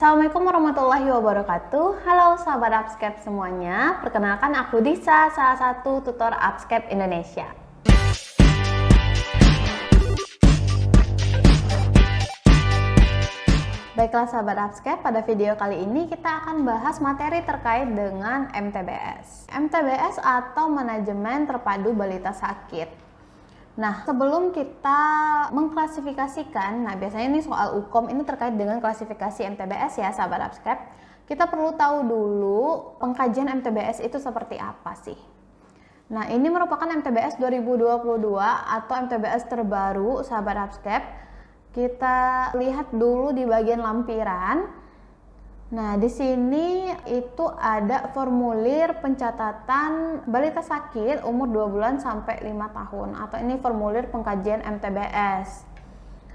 Assalamualaikum warahmatullahi wabarakatuh. Halo sahabat Upscape semuanya. Perkenalkan aku Disa, salah satu tutor Upscape Indonesia. Baiklah sahabat Upscape, pada video kali ini kita akan bahas materi terkait dengan MTBS. MTBS atau Manajemen Terpadu Balita Sakit. Nah, sebelum kita mengklasifikasikan, biasanya ini soal UKOM ini terkait dengan klasifikasi MTBS ya sahabat Upscape. Kita perlu tahu dulu pengkajian MTBS itu seperti apa sih. Nah, ini merupakan MTBS 2022 atau MTBS terbaru sahabat Upscape. Kita lihat dulu di bagian lampiran. Nah, di sini itu ada formulir pencatatan balita sakit umur 2 bulan sampai 5 tahun atau ini formulir pengkajian MTBS.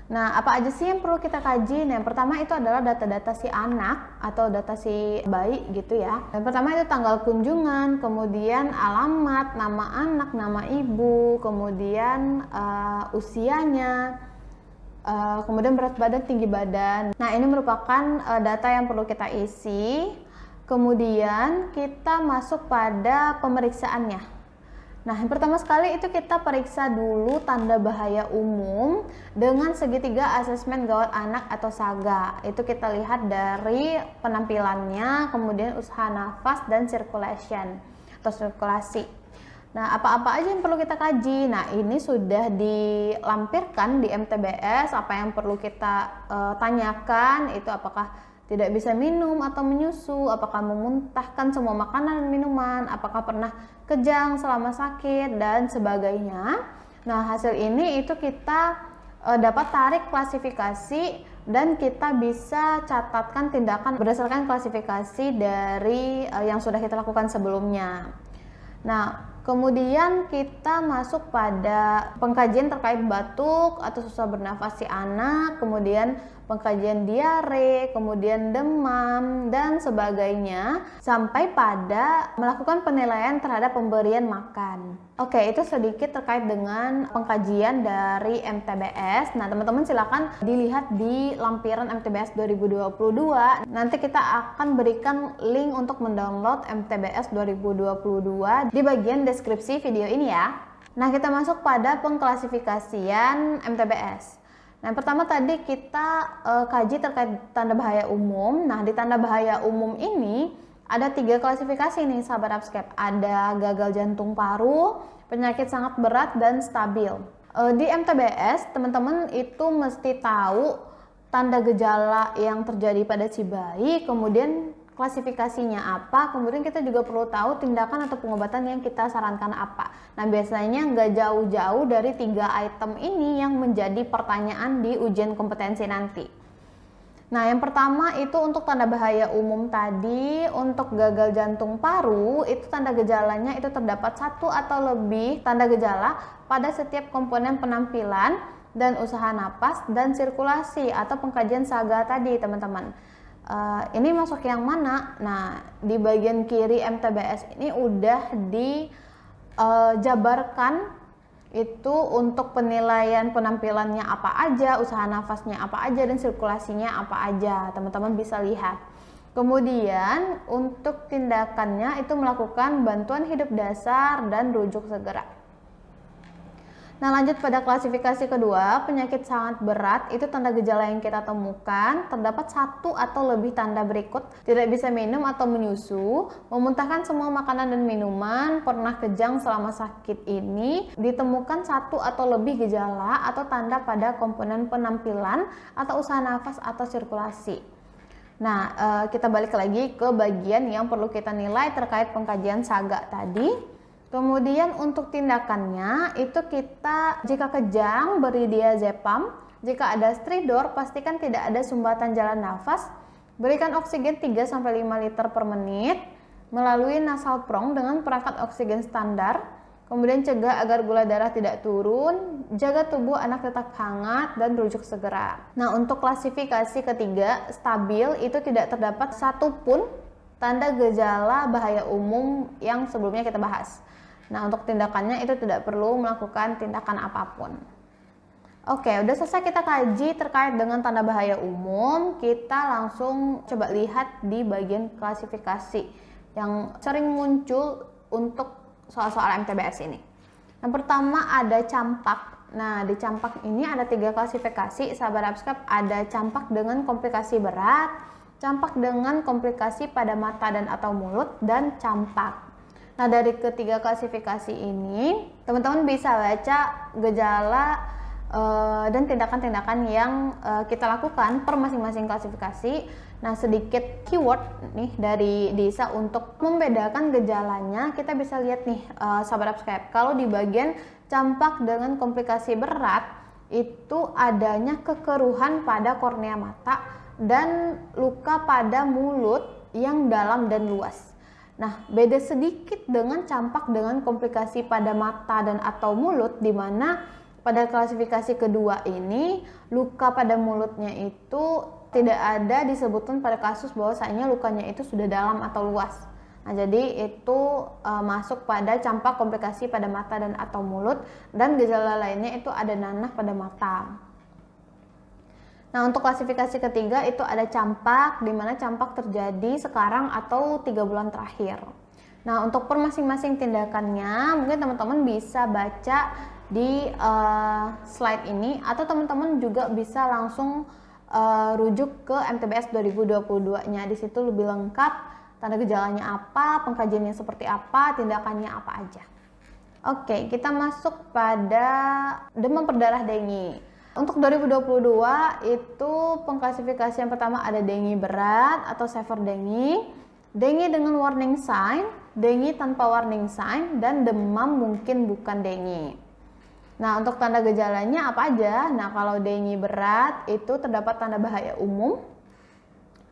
Nah, apa aja sih yang perlu kita kaji? Nah, yang pertama itu adalah data-data si anak atau data si bayi gitu ya. Yang pertama itu tanggal kunjungan, kemudian alamat, nama anak, nama ibu, kemudian usianya, kemudian berat badan, tinggi badan. Nah, ini merupakan data yang perlu kita isi. Kemudian kita masuk pada pemeriksaannya. Nah, yang pertama sekali itu kita periksa dulu tanda bahaya umum dengan segitiga asesmen gawat anak atau SAGA. Itu kita lihat dari penampilannya, kemudian usaha nafas dan circulation atau sirkulasi. Nah, apa-apa aja yang perlu kita kaji? Nah, ini sudah dilampirkan di MTBS. Apa yang perlu kita tanyakan itu apakah tidak bisa minum atau menyusu, apakah memuntahkan semua makanan dan minuman, apakah pernah kejang selama sakit, dan sebagainya. Nah, hasil ini itu kita dapat tarik klasifikasi dan kita bisa catatkan tindakan berdasarkan klasifikasi dari yang sudah kita lakukan sebelumnya. Nah, kemudian kita masuk pada pengkajian terkait batuk atau susah bernafas si anak, kemudian pengkajian diare, kemudian demam, dan sebagainya, sampai pada melakukan penilaian terhadap pemberian makan. Oke, itu sedikit terkait dengan pengkajian dari MTBS. Nah, teman-teman silakan dilihat di lampiran MTBS 2022. Nanti kita akan berikan link untuk mendownload MTBS 2022 di bagian deskripsi video ini ya. Nah, kita masuk pada pengklasifikasian MTBS. Nah, yang pertama tadi kita kaji terkait tanda bahaya umum. Nah, di tanda bahaya umum ini ada 3 klasifikasi nih sahabat Upscape. Ada gagal jantung paru, penyakit sangat berat, dan stabil. Di MTBS teman-teman itu mesti tahu tanda gejala yang terjadi pada si bayi, kemudian klasifikasinya apa, kemudian kita juga perlu tahu tindakan atau pengobatan yang kita sarankan apa. Nah, biasanya nggak jauh-jauh dari 3 item ini yang menjadi pertanyaan di ujian kompetensi nanti. Nah, yang pertama itu untuk tanda bahaya umum tadi. Untuk gagal jantung paru itu tanda gejalanya itu terdapat 1 atau lebih tanda gejala pada setiap komponen penampilan dan usaha napas dan sirkulasi atau pengkajian SAGA tadi teman-teman. Ini masuk yang mana? Nah, di bagian kiri MTBS ini udah dijabarkan itu untuk penilaian penampilannya apa aja, usaha nafasnya apa aja, dan sirkulasinya apa aja. Teman-teman bisa lihat. Kemudian untuk tindakannya itu melakukan bantuan hidup dasar dan rujuk segera. Nah, lanjut pada klasifikasi kedua, penyakit sangat berat itu tanda gejala yang kita temukan terdapat 1 atau lebih tanda berikut: tidak bisa minum atau menyusu, memuntahkan semua makanan dan minuman, pernah kejang selama sakit. Ini ditemukan 1 atau lebih gejala atau tanda pada komponen penampilan atau usaha nafas atau sirkulasi. Nah, kita balik lagi ke bagian yang perlu kita nilai terkait pengkajian SAGA tadi. Kemudian untuk tindakannya itu kita jika kejang beri diazepam, jika ada stridor pastikan tidak ada sumbatan jalan nafas, berikan oksigen 3-5 liter per menit melalui nasal prong dengan perangkat oksigen standar, kemudian cegah agar gula darah tidak turun, jaga tubuh anak tetap hangat, dan rujuk segera. Nah, untuk klasifikasi ketiga, stabil, itu tidak terdapat satupun tanda gejala bahaya umum yang sebelumnya kita bahas. Nah, untuk tindakannya itu tidak perlu melakukan tindakan apapun. Oke, udah selesai kita kaji terkait dengan tanda bahaya umum. Kita langsung coba lihat di bagian klasifikasi yang sering muncul untuk soal-soal MTBS ini. Yang pertama ada campak. Nah, di campak ini ada 3 klasifikasi, sahabat Abskep. Ada campak dengan komplikasi berat, campak dengan komplikasi pada mata dan atau mulut, dan campak. Nah, dari ketiga klasifikasi ini, teman-teman bisa baca gejala dan tindakan-tindakan yang kita lakukan per masing-masing klasifikasi. Nah, sedikit keyword nih dari Disa untuk membedakan gejalanya. Kita bisa lihat nih, sahabat Abskep, kalau di bagian campak dengan komplikasi berat itu adanya kekeruhan pada kornea mata dan luka pada mulut yang dalam dan luas. Nah, beda sedikit dengan campak dengan komplikasi pada mata dan atau mulut, di mana pada klasifikasi kedua ini luka pada mulutnya itu tidak ada disebutkan pada kasus bahwasanya lukanya itu sudah dalam atau luas. Nah, jadi itu masuk pada campak komplikasi pada mata dan atau mulut, dan gejala lainnya itu ada nanah pada mata. Nah, untuk klasifikasi ketiga itu ada campak, di mana campak terjadi sekarang atau 3 bulan terakhir. Nah, untuk per masing-masing tindakannya mungkin teman-teman bisa baca di slide ini, atau teman-teman juga bisa langsung rujuk ke MTBS 2022-nya. Di situ lebih lengkap tanda gejalanya apa, pengkajiannya seperti apa, tindakannya apa aja. Oke, kita masuk pada demam berdarah dengue. Untuk 2022 itu pengklasifikasi yang pertama ada dengue berat atau severe dengue, dengue dengan warning sign, dengue tanpa warning sign, dan demam mungkin bukan dengue. Nah, untuk tanda gejalanya apa aja? Nah, kalau dengue berat itu terdapat tanda bahaya umum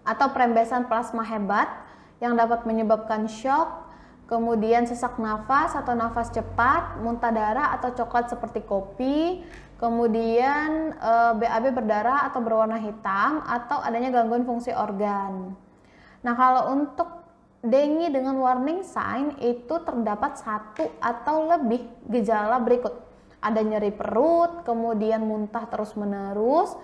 atau perembesan plasma hebat yang dapat menyebabkan shock, kemudian sesak nafas atau nafas cepat, muntah darah atau coklat seperti kopi, kemudian BAB berdarah atau berwarna hitam, atau adanya gangguan fungsi organ. Nah, kalau untuk dengue dengan warning sign itu terdapat 1 atau lebih gejala berikut. Ada nyeri perut, kemudian muntah terus-menerus,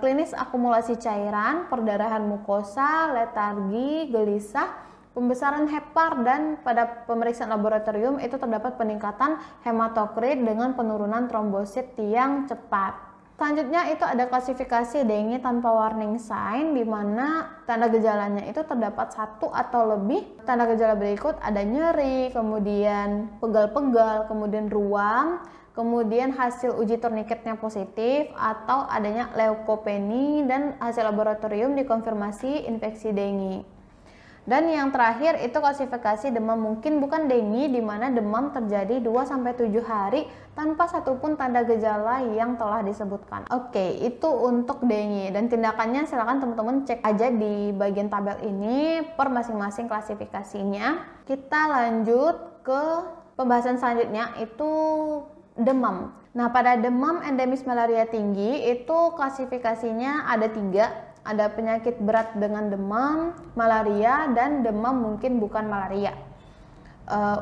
klinis akumulasi cairan, perdarahan mukosa, letargi, gelisah, pembesaran hepar, dan pada pemeriksaan laboratorium itu terdapat peningkatan hematokrit dengan penurunan trombosit yang cepat. Selanjutnya itu ada klasifikasi dengue tanpa warning sign, di mana tanda gejalanya itu terdapat 1 atau lebih. Tanda gejala berikut ada nyeri, kemudian pegal-pegal, kemudian ruam, kemudian hasil uji turniketnya positif, atau adanya leukopeni dan hasil laboratorium dikonfirmasi infeksi dengue. Dan yang terakhir itu klasifikasi demam mungkin bukan dengue, di mana demam terjadi 2-7 hari tanpa satupun tanda gejala yang telah disebutkan. Oke, itu untuk dengue, dan tindakannya silakan teman-teman cek aja di bagian tabel ini per masing-masing klasifikasinya. Kita lanjut ke pembahasan selanjutnya, itu demam. Nah, pada demam endemis malaria tinggi itu klasifikasinya ada 3. Ada penyakit berat dengan demam, malaria, dan demam mungkin bukan malaria.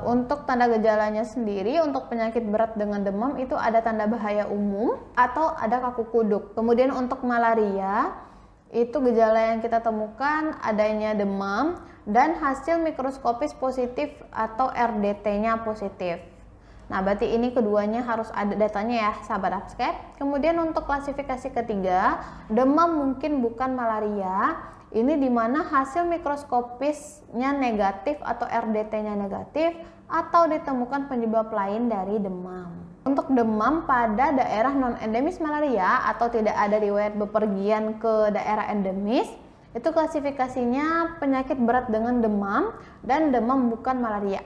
Untuk tanda gejalanya sendiri, untuk penyakit berat dengan demam itu ada tanda bahaya umum atau ada kaku kuduk. Kemudian untuk malaria itu gejala yang kita temukan adanya demam dan hasil mikroskopis positif atau RDT-nya positif. Nah, berarti ini keduanya harus ada datanya ya, sahabat Abskep. Kemudian untuk klasifikasi ketiga, demam mungkin bukan malaria. Ini dimana hasil mikroskopisnya negatif atau RDT-nya negatif, atau ditemukan penyebab lain dari demam. Untuk demam pada daerah non-endemis malaria atau tidak ada riwayat bepergian ke daerah endemis, itu klasifikasinya penyakit berat dengan demam dan demam bukan malaria.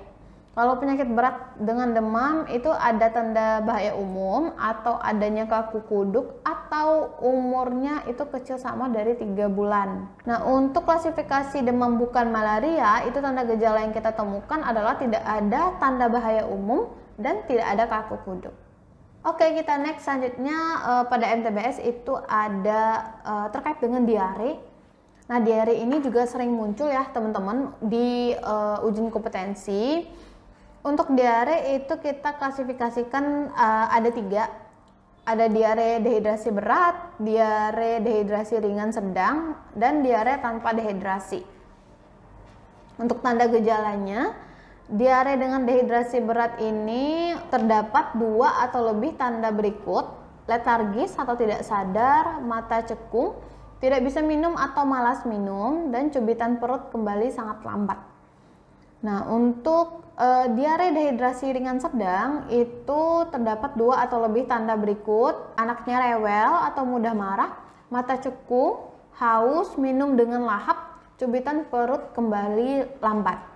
Kalau penyakit berat dengan demam itu ada tanda bahaya umum atau adanya kaku kuduk atau umurnya itu kecil sama dari 3 bulan. Nah, untuk klasifikasi demam bukan malaria itu tanda gejala yang kita temukan adalah tidak ada tanda bahaya umum dan tidak ada kaku kuduk. Oke, kita next selanjutnya pada MTBS itu ada terkait dengan diare. Nah, diare ini juga sering muncul ya teman-teman di ujian kompetensi. Untuk diare itu kita klasifikasikan ada 3. Ada diare dehidrasi berat, diare dehidrasi ringan sedang, dan diare tanpa dehidrasi. Untuk tanda gejalanya, diare dengan dehidrasi berat ini terdapat 2 atau lebih tanda berikut: letargis atau tidak sadar, mata cekung, tidak bisa minum atau malas minum, dan cubitan perut kembali sangat lambat. Nah, untuk diare dehidrasi ringan sedang itu terdapat 2 atau lebih tanda berikut: anaknya rewel atau mudah marah, mata cekung, haus, minum dengan lahap, cubitan perut kembali lambat.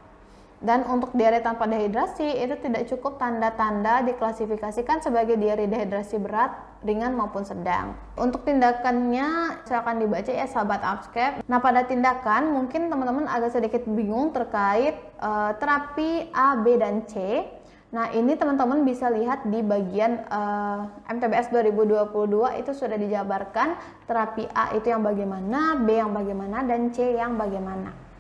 Dan untuk diare tanpa dehidrasi itu tidak cukup tanda-tanda diklasifikasikan sebagai diare dehidrasi berat, ringan maupun sedang. Untuk tindakannya silakan dibaca ya sahabat Upscape. Nah, pada tindakan mungkin teman-teman agak sedikit bingung terkait terapi A, B, dan C. Nah, ini teman-teman bisa lihat di bagian MTBS 2022 itu sudah dijabarkan terapi A itu yang bagaimana, B yang bagaimana, dan C yang bagaimana.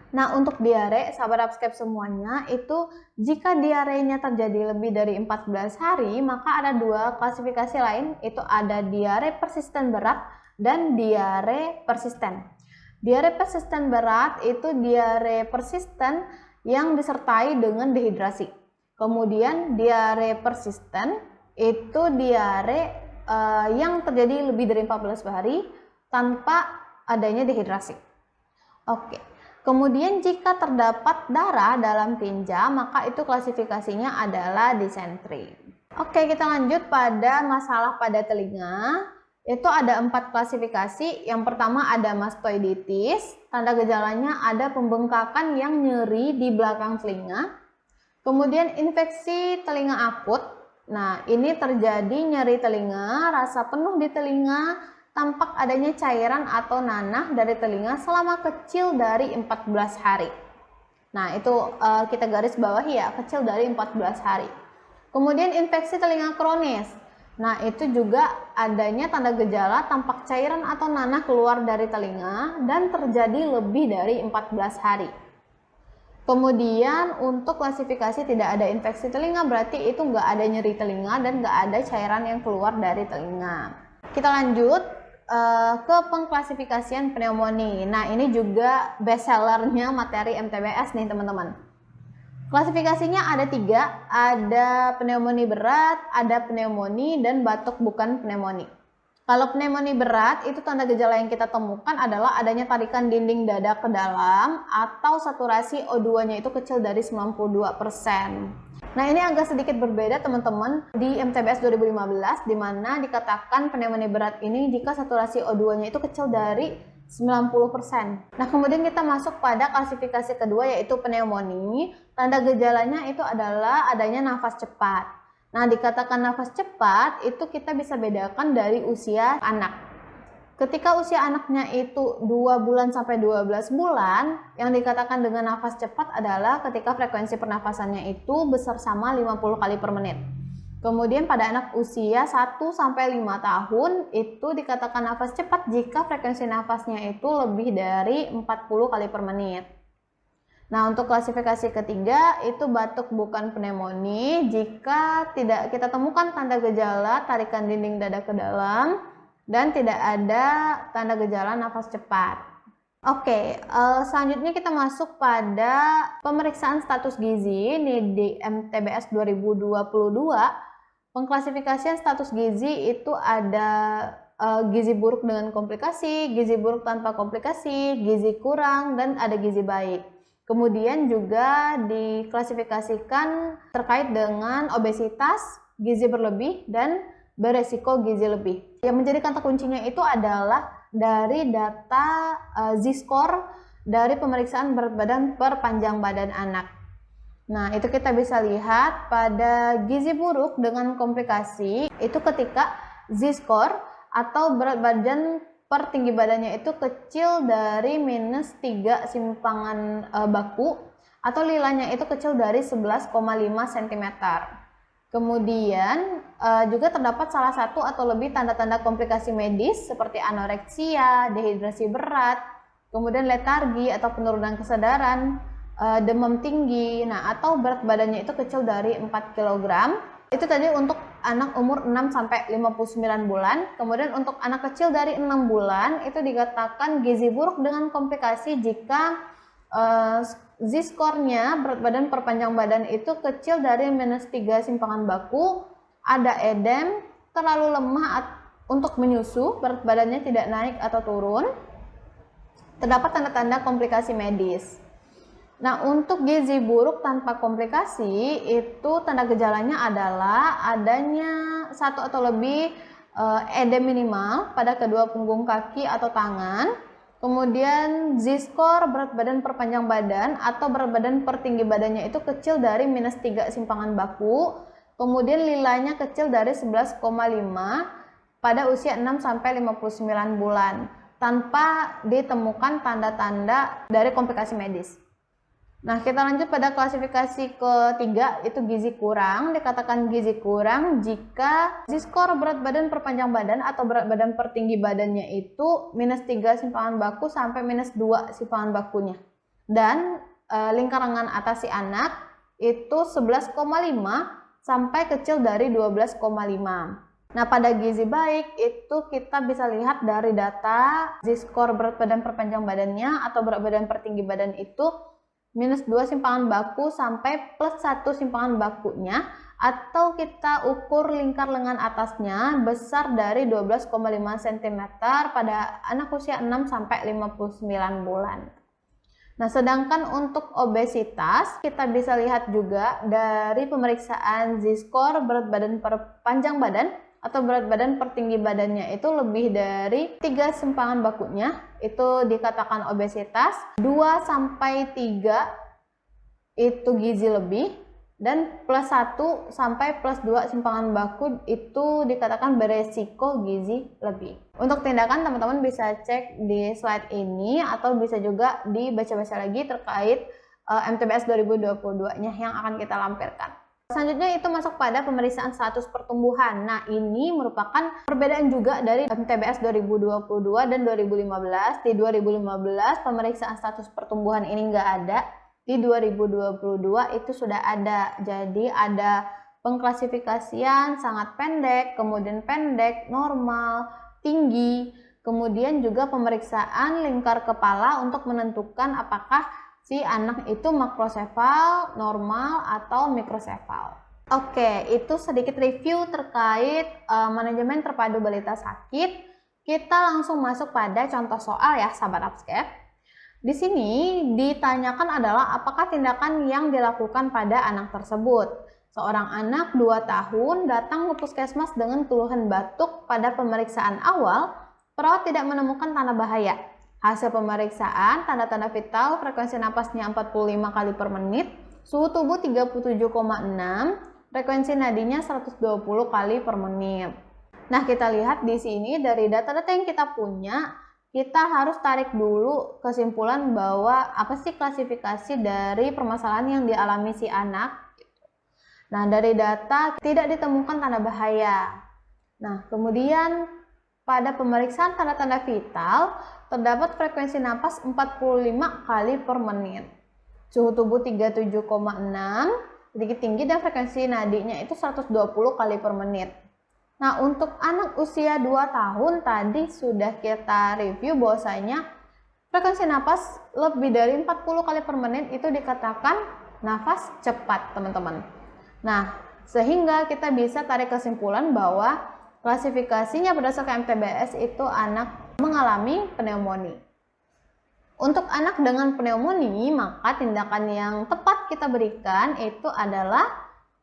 Nah, untuk diare, sahabat Upscape semuanya, itu jika diarenya terjadi lebih dari 14 hari, maka ada 2 klasifikasi lain, itu ada diare persisten berat dan diare persisten. Diare persisten berat itu diare persisten yang disertai dengan dehidrasi. Kemudian diare persisten itu diare yang terjadi lebih dari 14 hari tanpa adanya dehidrasi. Oke. Kemudian jika terdapat darah dalam tinja, maka itu klasifikasinya adalah disentri. Oke, kita lanjut pada masalah pada telinga. Itu ada 4 klasifikasi. Yang pertama ada mastoiditis. Tanda gejalanya ada pembengkakan yang nyeri di belakang telinga. Kemudian infeksi telinga akut. Nah, ini terjadi nyeri telinga, rasa penuh di telinga, tampak adanya cairan atau nanah dari telinga selama kecil dari 14 hari. Nah, itu kita garis bawahi ya, kecil dari 14 hari. Kemudian infeksi telinga kronis. Nah, itu juga adanya tanda gejala tampak cairan atau nanah keluar dari telinga dan terjadi lebih dari 14 hari. Kemudian untuk klasifikasi tidak ada infeksi telinga berarti itu nggak ada nyeri telinga dan nggak ada cairan yang keluar dari telinga. Kita lanjut ke pengklasifikasian pneumonia. Nah, ini juga best sellernya materi MTBS nih teman-teman. Klasifikasinya ada 3, ada pneumonia berat, ada pneumonia, dan batuk bukan pneumonia. Kalau pneumonia berat itu tanda gejala yang kita temukan adalah adanya tarikan dinding dada ke dalam atau saturasi O2-nya itu kecil dari 92%. Nah, ini agak sedikit berbeda teman-teman di MTBS 2015 di mana dikatakan pneumonia berat ini jika saturasi O2-nya itu kecil dari 90%. Nah, kemudian kita masuk pada klasifikasi kedua yaitu pneumonia. Tanda gejalanya itu adalah adanya nafas cepat. Nah, dikatakan nafas cepat itu kita bisa bedakan dari usia anak. Ketika usia anaknya itu 2 bulan sampai 12 bulan, yang dikatakan dengan nafas cepat adalah ketika frekuensi pernafasannya itu besar sama 50 kali per menit. Kemudian pada anak usia 1 sampai 5 tahun itu dikatakan nafas cepat jika frekuensi nafasnya itu lebih dari 40 kali per menit. Nah, untuk klasifikasi ketiga itu batuk bukan pneumonia jika tidak kita temukan tanda gejala tarikan dinding dada ke dalam dan tidak ada tanda gejala nafas cepat. Oke, selanjutnya kita masuk pada pemeriksaan status gizi. Ini di MTBS 2022. Pengklasifikasian status gizi itu ada gizi buruk dengan komplikasi, gizi buruk tanpa komplikasi, gizi kurang, dan ada gizi baik. Kemudian juga diklasifikasikan terkait dengan obesitas, gizi berlebih, dan beresiko gizi lebih. Yang menjadi kata kuncinya itu adalah dari data Z-score dari pemeriksaan berat badan per panjang badan anak. Nah, itu kita bisa lihat pada gizi buruk dengan komplikasi itu ketika Z-score atau berat badan per tinggi badannya itu kecil dari -3 simpangan baku atau lilanya itu kecil dari 11,5 cm. Kemudian juga terdapat salah satu atau lebih tanda-tanda komplikasi medis seperti anoreksia, dehidrasi berat, kemudian letargi atau penurunan kesadaran, demam tinggi, nah atau berat badannya itu kecil dari 4 kg. Itu tadi untuk anak umur 6-59 bulan. Kemudian untuk anak kecil dari 6 bulan itu dikatakan gizi buruk dengan komplikasi jika Z-score-nya berat badan per panjang badan itu kecil dari -3 simpangan baku, ada edem, terlalu lemah untuk menyusu, berat badannya tidak naik atau turun, terdapat tanda-tanda komplikasi medis. Nah, untuk gizi buruk tanpa komplikasi itu tanda gejalanya adalah adanya satu atau lebih edem minimal pada kedua punggung kaki atau tangan, kemudian Z-score berat badan per panjang badan atau berat badan per tinggi badannya itu kecil dari -3 simpangan baku, kemudian lilanya kecil dari 11,5 pada usia 6-59 bulan tanpa ditemukan tanda-tanda dari komplikasi medis. Nah, kita lanjut pada klasifikasi ketiga, itu gizi kurang. Dikatakan gizi kurang jika Z-score berat badan per panjang badan atau berat badan per tinggi badannya itu -3 simpangan baku sampai -2 simpangan bakunya. Dan lingkar lengan atas si anak itu 11,5 sampai kecil dari 12,5. Nah, pada gizi baik itu kita bisa lihat dari data Z-score berat badan per panjang badannya atau berat badan per tinggi badan itu -2 simpangan baku sampai +1 simpangan bakunya, atau kita ukur lingkar lengan atasnya besar dari 12,5 cm pada anak usia 6-59 bulan. Nah, sedangkan untuk obesitas kita bisa lihat juga dari pemeriksaan Z-score berat badan per panjang badan atau berat badan per tinggi badannya itu lebih dari 3 simpangan bakunya, itu dikatakan obesitas. 2-3 itu gizi lebih, dan +1 sampai +2 simpangan baku itu dikatakan beresiko gizi lebih. Untuk tindakan teman-teman bisa cek di slide ini atau bisa juga dibaca-baca lagi terkait MTBS 2022-nya yang akan kita lampirkan. Selanjutnya itu masuk pada pemeriksaan status pertumbuhan. Nah, ini merupakan perbedaan juga dari MTBS 2022 dan 2015. Di 2015 pemeriksaan status pertumbuhan ini nggak ada. Di 2022 itu sudah ada. Jadi ada pengklasifikasian sangat pendek, kemudian pendek, normal, tinggi, kemudian juga pemeriksaan lingkar kepala untuk menentukan apakah si anak itu makrosefal, normal, atau mikrosefal. Oke, itu sedikit review terkait manajemen terpadu balita sakit. Kita langsung masuk pada contoh soal ya, sahabat Upscape. Di sini ditanyakan adalah apakah tindakan yang dilakukan pada anak tersebut. Seorang anak 2 tahun datang ke puskesmas dengan keluhan batuk. Pada pemeriksaan awal, perawat tidak menemukan tanda bahaya. Hasil pemeriksaan, tanda-tanda vital, frekuensi napasnya 45 kali per menit, suhu tubuh 37,6, frekuensi nadinya 120 kali per menit. Nah, kita lihat di sini dari data-data yang kita punya, kita harus tarik dulu kesimpulan bahwa apa sih klasifikasi dari permasalahan yang dialami si anak. Nah, dari data tidak ditemukan tanda bahaya. Nah, kemudian pada pemeriksaan tanda-tanda vital, terdapat frekuensi napas 45 kali per menit. Suhu tubuh 37,6, sedikit tinggi, dan frekuensi nadinya itu 120 kali per menit. Nah, untuk anak usia 2 tahun tadi sudah kita review bahwasanya frekuensi napas lebih dari 40 kali per menit itu dikatakan nafas cepat, teman-teman. Nah, sehingga kita bisa tarik kesimpulan bahwa klasifikasinya berdasarkan MTBS itu anak mengalami pneumonia. Untuk anak dengan pneumonia, maka tindakan yang tepat kita berikan itu adalah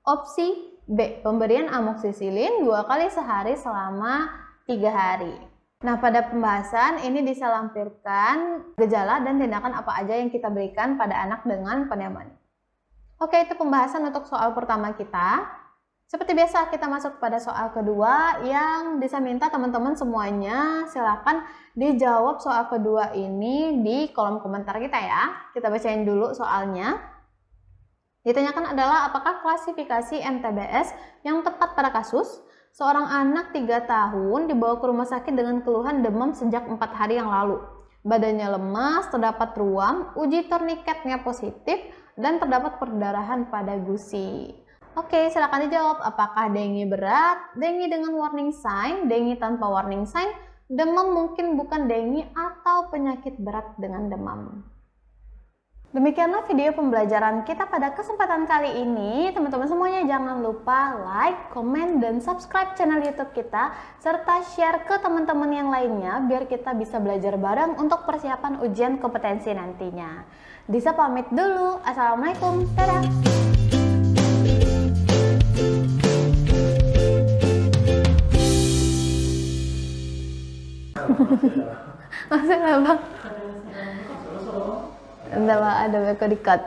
opsi B, pemberian amoksisilin 2 kali sehari selama 3 hari. Nah, pada pembahasan ini dilampirkan gejala dan tindakan apa aja yang kita berikan pada anak dengan pneumonia. Oke, itu pembahasan untuk soal pertama kita. Seperti biasa, kita masuk pada soal kedua yang bisa minta teman-teman semuanya silakan dijawab soal kedua ini di kolom komentar kita ya. Kita bacain dulu soalnya. Ditanyakan adalah apakah klasifikasi MTBS yang tepat pada kasus seorang anak 3 tahun dibawa ke rumah sakit dengan keluhan demam sejak 4 hari yang lalu. Badannya lemas, terdapat ruam, uji tourniquetnya positif, dan terdapat perdarahan pada gusi. Oke, silakan dijawab. Apakah dengue berat, dengue dengan warning sign, dengue tanpa warning sign, demam mungkin bukan dengue, atau penyakit berat dengan demam? Demikianlah video pembelajaran kita pada kesempatan kali ini. Teman-teman semuanya jangan lupa like, komen, dan subscribe channel YouTube kita, serta share ke teman-teman yang lainnya biar kita bisa belajar bareng untuk persiapan ujian kompetensi nantinya. Disa pamit dulu. Assalamualaikum. Dadah. Masalah bang. Enggak, ada beko di cut.